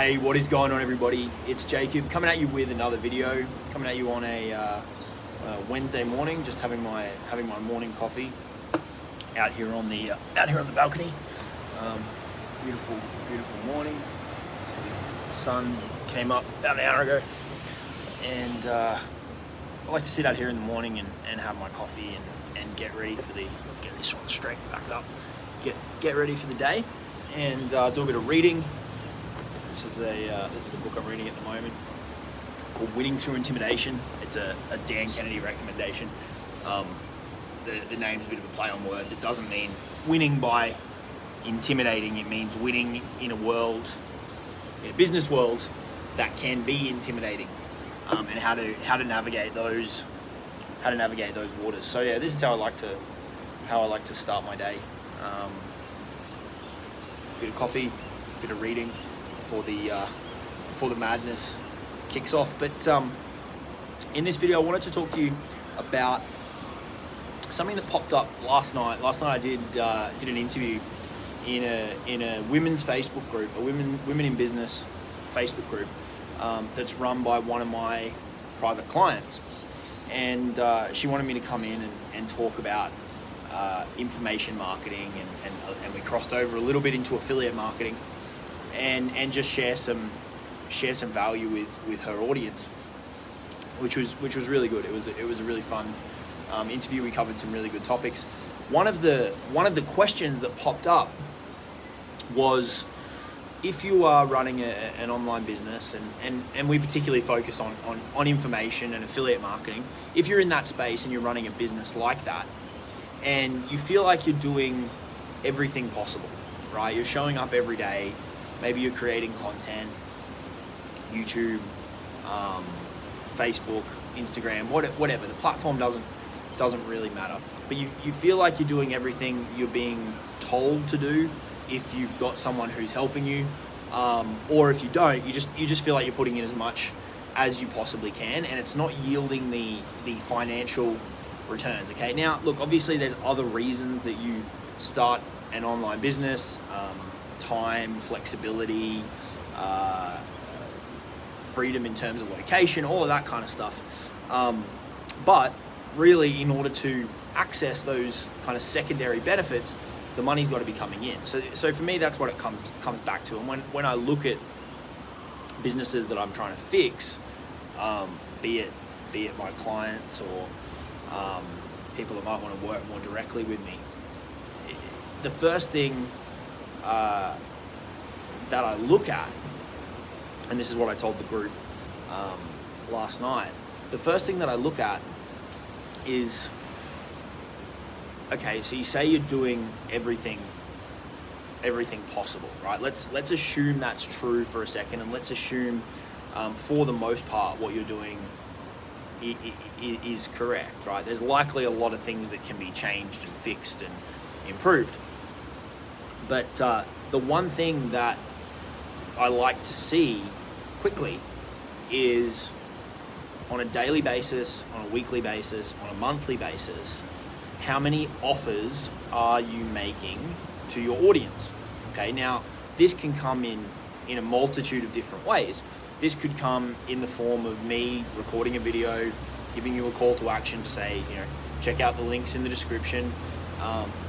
Hey, what is going on, everybody? It's Jacob coming at you with another video. Coming at you on a Wednesday morning, just having my morning coffee out here on the balcony. Beautiful morning. So the sun came up about an hour ago, and I like to sit out here in the morning and have my coffee and get ready for the. Let's get this one straight back up. Get ready for the day and do a bit of reading. This is a book I'm reading at the moment called Winning Through Intimidation. It's a Dan Kennedy recommendation. The name's a bit of a play on words. It doesn't mean winning by intimidating. It means winning in a business world that can be intimidating, and how to navigate those waters. So yeah, this is how I like to start my day. Bit of coffee, bit of reading before the madness kicks off. But in this video, I wanted to talk to you about something that popped up last night. Last night I did an interview in a women's Facebook group, a women in business Facebook group that's run by one of my private clients, and she wanted me to come in and talk about information marketing, and we crossed over a little bit into affiliate marketing, and just share some value with her audience, which was really good. It was a really fun interview. We covered some really good topics. One of the questions that popped up was, if you are running an online business, and we particularly focus on information and affiliate marketing, if you're in that space and you're running a business like that, and you feel like you're doing everything possible, right? You're showing up every day, maybe you're creating content, YouTube, Facebook, Instagram, whatever. The platform doesn't really matter. But you feel like you're doing everything you're being told to do if you've got someone who's helping you, or if you don't, you just feel like you're putting in as much as you possibly can, and it's not yielding the financial returns. Okay, now look, obviously there's other reasons that you start an online business: time, flexibility, freedom in terms of location, all of that kind of stuff. But really, in order to access those kind of secondary benefits, the money's got to be coming in. So for me, that's what it comes back to. And when I look at businesses that I'm trying to fix, be it my clients or people that might want to work more directly with me, the first thing that I look at, and this is what I told the group last night, the first thing that I look at is, okay, so you say you're doing everything possible, right? Let's assume that's true for a second, and let's assume for the most part what you're doing is correct, right? There's likely a lot of things that can be changed and fixed and improved. But the one thing that I like to see quickly is, on a daily basis, on a weekly basis, on a monthly basis, how many offers are you making to your audience? Okay, now this can come in a multitude of different ways. This could come in the form of me recording a video, giving you a call to action to say, check out the links in the description.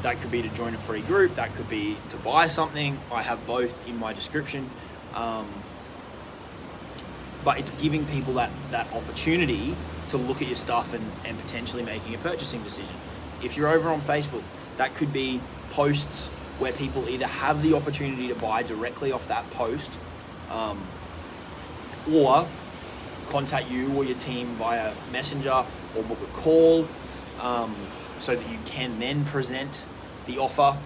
That could be to join a free group. That could be to buy something. I have both in my description. But it's giving people that opportunity to look at your stuff and potentially making a purchasing decision. If you're over on Facebook, that could be posts where people either have the opportunity to buy directly off that post, or contact you or your team via Messenger, or book a call, so that you can then present the offer.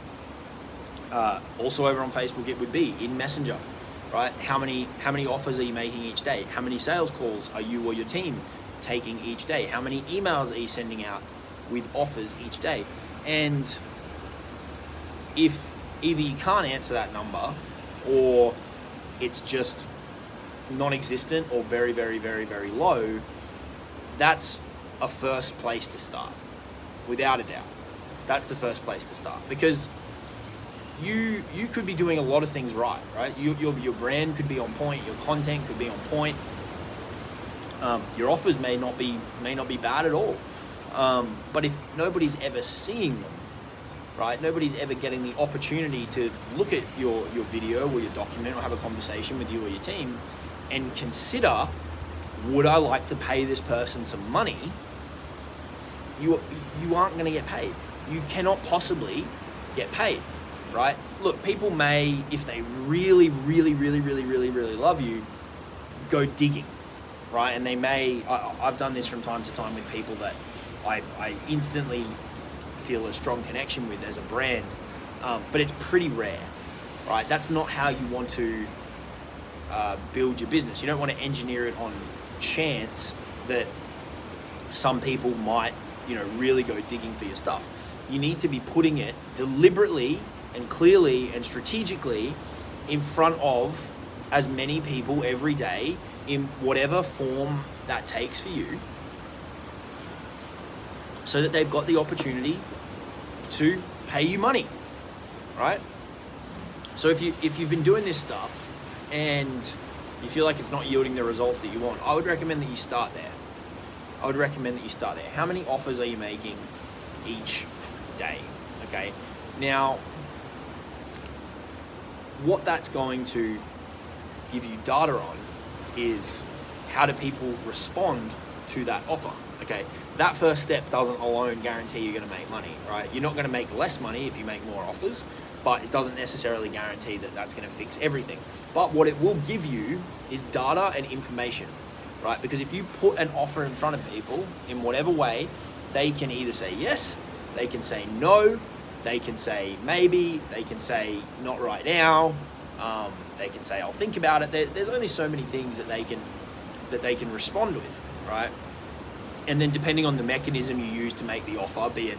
Also over on Facebook, it would be in Messenger, right? How many offers are you making each day? How many sales calls are you or your team taking each day? How many emails are you sending out with offers each day? And if either you can't answer that number, or it's just non-existent or very, very, very, very low, that's a first place to start, without a doubt. That's the first place to start, because you could be doing a lot of things right? Your brand could be on point, your content could be on point, your offers may not be bad at all. But if nobody's ever seeing them, right? Nobody's ever getting the opportunity to look at your video or your document or have a conversation with you or your team and consider, would I like to pay this person some money? You aren't going to get paid. You cannot possibly get paid, right? Look, people may, if they really, really, really, really, really, really love you, go digging, right? And they may, I've done this from time to time with people that I instantly feel a strong connection with as a brand, but it's pretty rare, right? That's not how you want to build your business. You don't want to engineer it on chance that some people might, really go digging for your stuff. You need to be putting it deliberately and clearly and strategically in front of as many people every day in whatever form that takes for you, so that they've got the opportunity to pay you money, right? So if you've been doing this stuff and you feel like it's not yielding the results that you want, I would recommend that you start there. How many offers are you making each day? Okay. Now, what that's going to give you data on is how do people respond to that offer. Okay, that first step doesn't alone guarantee you're going to make money, right? You're not going to make less money if you make more offers, but it doesn't necessarily guarantee that that's going to fix everything. But what it will give you is data and information, right? Because if you put an offer in front of people in whatever way, they can either say yes, they can say no, they can say maybe, they can say not right now, they can say I'll think about it. There's only so many things that they can respond with, right? And then depending on the mechanism you use to make the offer, be it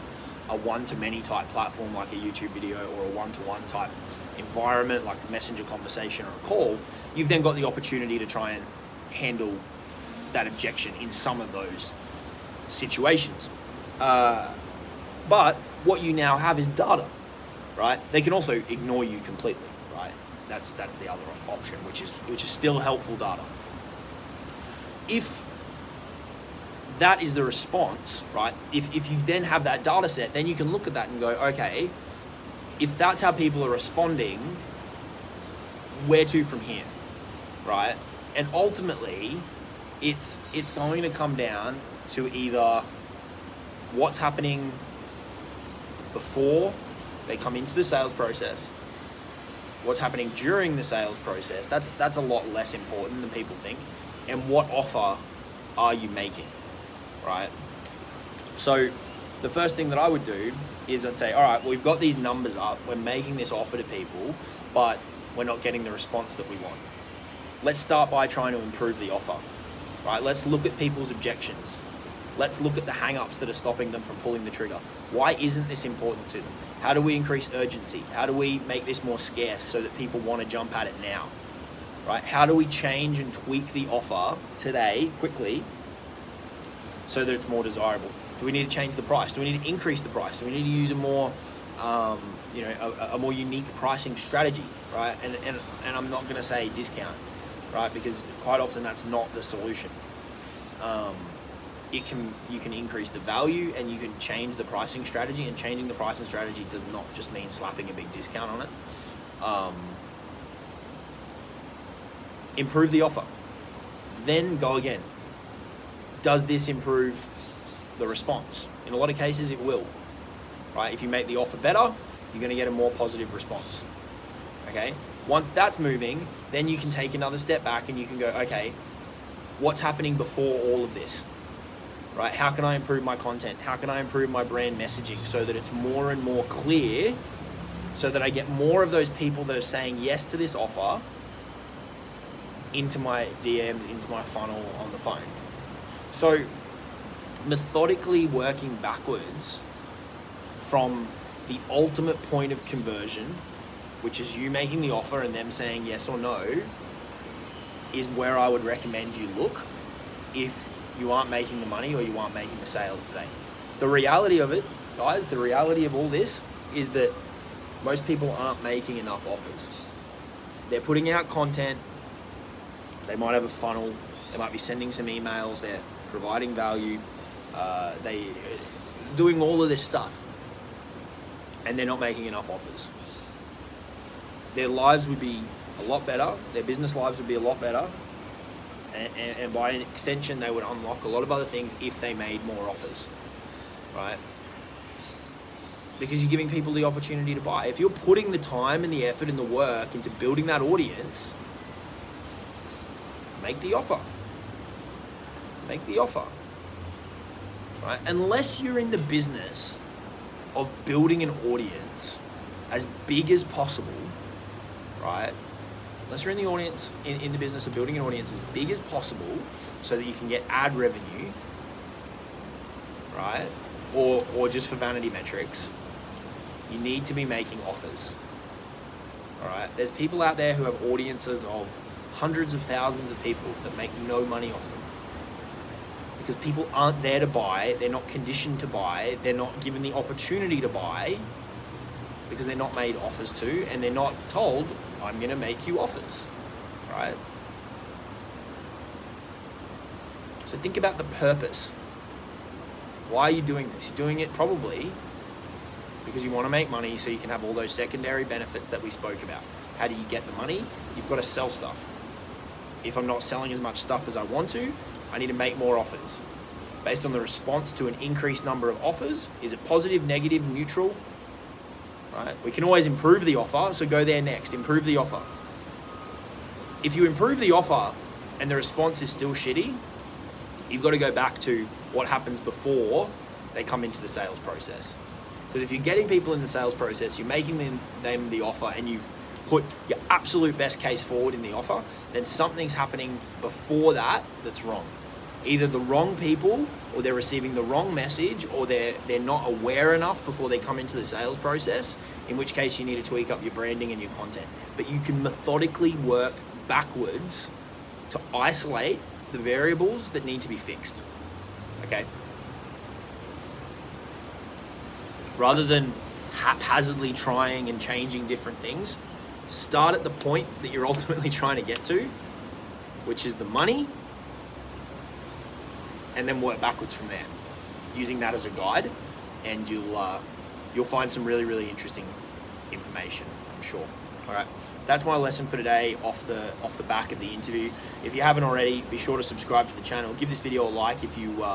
a one-to-many type platform like a YouTube video or a one-to-one type environment like a messenger conversation or a call, you've then got the opportunity to try and handle that objection in some of those situations. But what you now have is data, right? They can also ignore you completely, right? That's the other option, which is still helpful data. If that is the response, right? If you then have that data set, then you can look at that and go, okay, if that's how people are responding, where to from here, right? And ultimately, it's going to come down to either what's happening before they come into the sales process, what's happening during the sales process. That's a lot less important than people think, and what offer are you making? Right? So the first thing that I would do is I'd say, all right, well, we've got these numbers up, we're making this offer to people, but we're not getting the response that we want. Let's start by trying to improve the offer, right? Let's look at people's objections. Let's look at the hang-ups that are stopping them from pulling the trigger. Why isn't this important to them? How do we increase urgency? How do we make this more scarce so that people want to jump at it now, right? How do we change and tweak the offer today quickly so that it's more desirable? Do we need to change the price? Do we need to increase the price? Do we need to use a more, a more unique pricing strategy, right? And I'm not going to say discount, right? Because quite often that's not the solution. You can increase the value and you can change the pricing strategy, and changing the pricing strategy does not just mean slapping a big discount on it. Improve the offer, then go again. Does this improve the response? In a lot of cases it will, right? If you make the offer better, you're going to get a more positive response. Okay, once that's moving, then you can take another step back and you can go, okay, what's happening before all of this, right? How can I improve my content? How can I improve my brand messaging so that it's more and more clear, so that I get more of those people that are saying yes to this offer into my DMs, into my funnel on the phone? So methodically working backwards from the ultimate point of conversion, which is you making the offer and them saying yes or no, is where I would recommend you look if you aren't making the money or you aren't making the sales today. The reality of it, guys, the reality of all this is that most people aren't making enough offers. They're putting out content, they might have a funnel, they might be sending some emails, they're providing value, they doing all of this stuff, and they're not making enough offers. Their lives would be a lot better, their business lives would be a lot better, and by an extension they would unlock a lot of other things if they made more offers, right? Because you're giving people the opportunity to buy. If you're putting the time and the effort and the work into building that audience, make the offer. Make the offer, right? Unless you're in the business of building an audience as big as possible, right? Unless you're in the audience, in the business of building an audience as big as possible so that you can get ad revenue, right? Or just for vanity metrics, you need to be making offers, all right? There's people out there who have audiences of hundreds of thousands of people that make no money off them because people aren't there to buy, they're not conditioned to buy, they're not given the opportunity to buy because they're not made offers to, and they're not told, I'm gonna make you offers, right? So think about the purpose. Why are you doing this? You're doing it probably because you want to make money so you can have all those secondary benefits that we spoke about. How do you get the money? You've got to sell stuff. If I'm not selling as much stuff as I want to, I need to make more offers. Based on the response to an increased number of offers, is it positive, negative, neutral? Right? We can always improve the offer, so go there next, improve the offer. If you improve the offer and the response is still shitty, you've got to go back to what happens before they come into the sales process. Because if you're getting people in the sales process, you're making them the offer, and you've put your absolute best case forward in the offer, then something's happening before that that's wrong. Either the wrong people, or they're receiving the wrong message, or they're not aware enough before they come into the sales process, in which case you need to tweak up your branding and your content. But you can methodically work backwards to isolate the variables that need to be fixed, okay? Rather than haphazardly trying and changing different things, start at the point that you're ultimately trying to get to, which is the money, and then work backwards from there, using that as a guide, and you'll find some really, really interesting information, I'm sure. All right, that's my lesson for today off the back of the interview. If you haven't already, be sure to subscribe to the channel. Give this video a like if you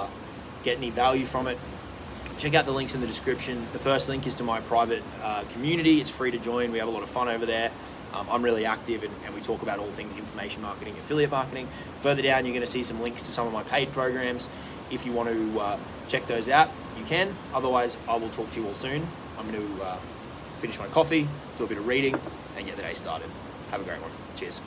get any value from it. Check out the links in the description. The first link is to my private community. It's free to join. We have a lot of fun over there. I'm really active, and we talk about all things information marketing, affiliate marketing. Further down, you're going to see some links to some of my paid programs. If you want to check those out, you can. Otherwise, I will talk to you all soon. I'm going to finish my coffee, do a bit of reading, and get the day started. Have a great one. Cheers.